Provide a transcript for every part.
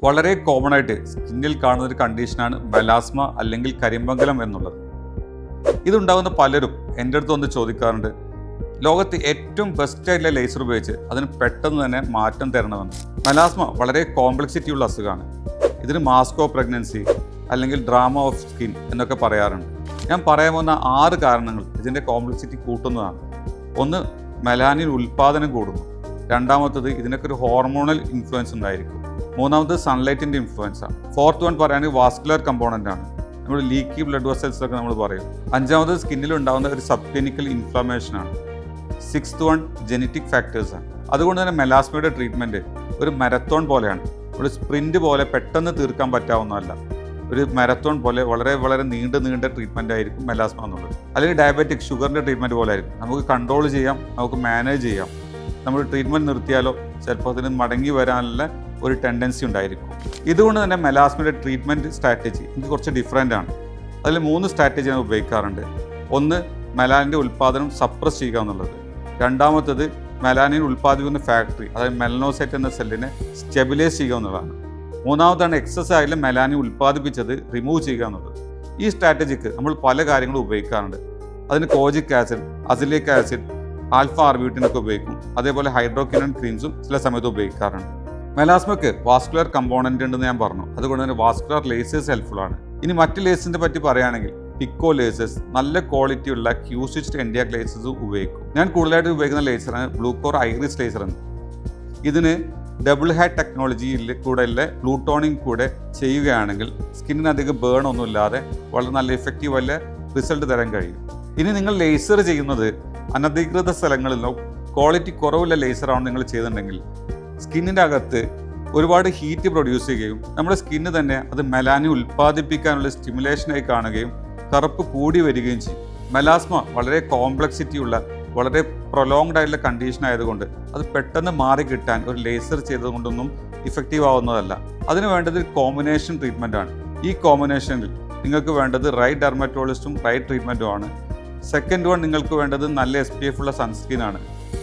വളരെ കോമൺ ആയിട്ട് സ്കിന്നിൽ കാണുന്ന ഒരു കണ്ടീഷനാണ് മെലാസ്മ അല്ലെങ്കിൽ കരിമ്പങ്കലം എന്നുള്ളത്. ഇതുണ്ടാകുന്ന പലരും എൻ്റെ അടുത്ത് വന്ന് ചോദിക്കാറുണ്ട്, ലോകത്ത് ഏറ്റവും ബെസ്റ്റ് ആയിട്ടുള്ള ലേസർ ഉപയോഗിച്ച് അതിന് പെട്ടെന്ന് തന്നെ മാറ്റം തരണമെന്ന്. മെലാസ്മ വളരെ കോംപ്ലക്സിറ്റി ഉള്ള അസുഖമാണ്. ഇതിന് മാസ്ക് ഓഫ് പ്രഗ്നൻസി അല്ലെങ്കിൽ ഡ്രാമ ഓഫ് സ്കിൻ എന്നൊക്കെ പറയാറുണ്ട്. ഞാൻ പറയാൻ പോകുന്ന 6 കാരണങ്ങൾ ഇതിൻ്റെ കോംപ്ലക്സിറ്റി കൂട്ടുന്നതാണ്. ഒന്ന്, മെലാനിൻ ഉൽപ്പാദനം കൂടുന്നു. രണ്ടാമത്തത്, ഇതിനൊക്കെ ഒരു ഹോർമോണൽ ഇൻഫ്ലുവൻസ് ഉണ്ടായിരിക്കും. മൂന്നാമത്, സൺലൈറ്റിൻ്റെ ഇൻഫ്ലുവൻസാണ്. ഫോർത്ത് വൺ പറയുകയാണെങ്കിൽ വാസ്കുലർ കമ്പോണൻ്റ് ആണ്. നമ്മൾ ലീക്കി ബ്ലഡ് വെസൽസ് ഒക്കെ നമ്മൾ പറയും. അഞ്ചാമത്, സ്കിന്നിൽ ഉണ്ടാകുന്ന ഒരു സബ് ക്ലിനിക്കൽ ഇൻഫ്ലമേഷനാണ്. സിക്സ്ത് വൺ, ജെനറ്റിക് ഫാക്ടേഴ്സാണ്. അതുകൊണ്ട് തന്നെ മെലാസ്മയുടെ ട്രീറ്റ്മെൻറ്റ് ഒരു മാരത്തോൺ പോലെയാണ്. ഒരു സ്പ്രിൻറ്റ് പോലെ പെട്ടെന്ന് തീർക്കാൻ പറ്റാവുന്നതല്ല. ഒരു മാരത്തോൺ പോലെ വളരെ നീണ്ട ട്രീറ്റ്മെൻ്റ് ആയിരിക്കും മെലാസ്മ എന്നുള്ളത്. അല്ലെങ്കിൽ ഡയബറ്റിക് ഷുഗറിൻ്റെ ട്രീറ്റ്മെൻറ്റ് പോലെ ആയിരിക്കും. നമുക്ക് കൺട്രോൾ ചെയ്യാം, നമുക്ക് മാനേജ് ചെയ്യാം. നമ്മൾ ട്രീറ്റ്മെൻറ്റ് നിർത്തിയാലോ ചിലപ്പോൾ അതിന് മടങ്ങി വരാനുള്ള ഒരു ടെൻഡൻസി ഉണ്ടായിരിക്കും. ഇതുകൊണ്ട് തന്നെ മെലാസ്മയുടെ ട്രീറ്റ്മെൻറ്റ് സ്ട്രാറ്റജി എനിക്ക് കുറച്ച് ഡിഫറെൻ്റ് ആണ്. അതിൽ 3 സ്ട്രാറ്റജി ഞാൻ ഉപയോഗിക്കാറുണ്ട്. ഒന്ന്, മെലാനിൻ്റെ ഉൽപ്പാദനം സപ്രസ് ചെയ്യുക എന്നുള്ളത്. രണ്ടാമത്തത്, മെലാനിൻ ഉൽപ്പാദിപ്പിക്കുന്ന ഫാക്ടറി, അതായത് മെലനോസൈറ്റ് എന്ന സെല്ലിനെ സ്റ്റെബിലൈസ് ചെയ്യുക എന്നുള്ളതാണ്. മൂന്നാമതാണ്, എക്സസ് ആയിട്ട് മെലാനിൻ ഉൽപ്പാദിപ്പിച്ചത് റിമൂവ് ചെയ്യുക എന്നുള്ളത്. ഈ സ്ട്രാറ്റജിക്ക് നമ്മൾ പല കാര്യങ്ങളും ഉപയോഗിക്കാറുണ്ട്. അതിന് കോജിക് ആസിഡ്, അസിലിക് ആസിഡ്, ആൽഫ ആർബ്യൂട്ടിനൊക്കെ ഉപയോഗിക്കും. അതേപോലെ ഹൈഡ്രോക്വിനോൺ ക്രീംസും ചില സമയത്ത് ഉപയോഗിക്കാറുണ്ട്. മെലാസ്മയ്ക്ക് വാസ്കുലർ കമ്പോണൻ്റ് ഉണ്ടെന്ന് ഞാൻ പറഞ്ഞു. അതുകൊണ്ട് തന്നെ വാസ്കുലർ ലേസേഴ്സ് ഹെൽപ്ഫുൾ ആണ്. ഇനി മറ്റ് ലേസേഴ്സിനെ പറ്റി പറയുകയാണെങ്കിൽ പിക്കോ ലേസേഴ്സ്, നല്ല ക്വാളിറ്റിയുള്ള ക്യൂസ്റ്റിച്ച്ഡ് എൻഡിയാക് ലേസേഴ്സ് ഉപയോഗിക്കും. ഞാൻ കൂടുതലായിട്ട് ഉപയോഗിക്കുന്ന ലേസറാണ് ബ്ലൂകോർ ഐറിസ് ലേസർ എന്ന്. ഇതിന് ഡബിൾ ഹെഡ് ടെക്നോളജിയിൽ കൂടെയുള്ള ബ്ലൂട്ടോണിങ് കൂടെ ചെയ്യുകയാണെങ്കിൽ സ്കിന്നിന് അധികം ബേൺ ഒന്നുമില്ലാതെ വളരെ നല്ല എഫക്റ്റീവല്ല റിസൾട്ട് തരാൻ കഴിയും. ഇനി നിങ്ങൾ ലേസർ ചെയ്യുന്നത് അനധികൃത സ്ഥലങ്ങളിലോ ക്വാളിറ്റി കുറവുള്ള ലേസറാണ് നിങ്ങൾ ചെയ്തിട്ടുണ്ടെങ്കിൽ സ്കിന്നിൻ്റെ അകത്ത് ഒരുപാട് ഹീറ്റ് പ്രൊഡ്യൂസ് ചെയ്യുകയും നമ്മുടെ സ്കിന്ന് തന്നെ അത് മെലാനിൻ ഉൽപ്പാദിപ്പിക്കാനുള്ള സ്റ്റിമുലേഷനായി കാണുകയും കറുപ്പ് കൂടി വരികയും ചെയ്യും. മെലാസ്മ വളരെ കോംപ്ലക്സിറ്റി ഉള്ള വളരെ പ്രൊലോങ്ഡ് ആയിട്ടുള്ള കണ്ടീഷൻ ആയതുകൊണ്ട് അത് പെട്ടെന്ന് മാറി കിട്ടാൻ ഒരു ലേസർ ചെയ്തുകൊണ്ടൊന്നും ഇഫക്റ്റീവ് ആവുന്നതല്ല. അതിന് വേണ്ടത് കോമ്പിനേഷൻ ട്രീറ്റ്മെൻ്റ് ആണ്. ഈ കോമ്പിനേഷനിൽ നിങ്ങൾക്ക് വേണ്ടത് റൈറ്റ് ഡെർമറ്റോളജിസ്റ്റും റൈറ്റ് ട്രീറ്റ്മെൻറ്റും ആണ്. സെക്കൻഡ് വൺ, നിങ്ങൾക്ക് വേണ്ടത് നല്ല SPF ഉള്ള സൺസ്ക്രീനാണ്.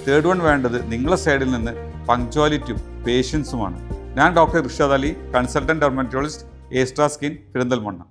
തേർഡ് വൺ വേണ്ടത് നിങ്ങളുടെ സൈഡിൽ നിന്ന് പങ്ക്ച്വാലിറ്റിയും പേഷ്യൻസുമാണ്. ഞാൻ doctor Irshad Ali, consultant dermatologist, extra skin, Perinthalmanna.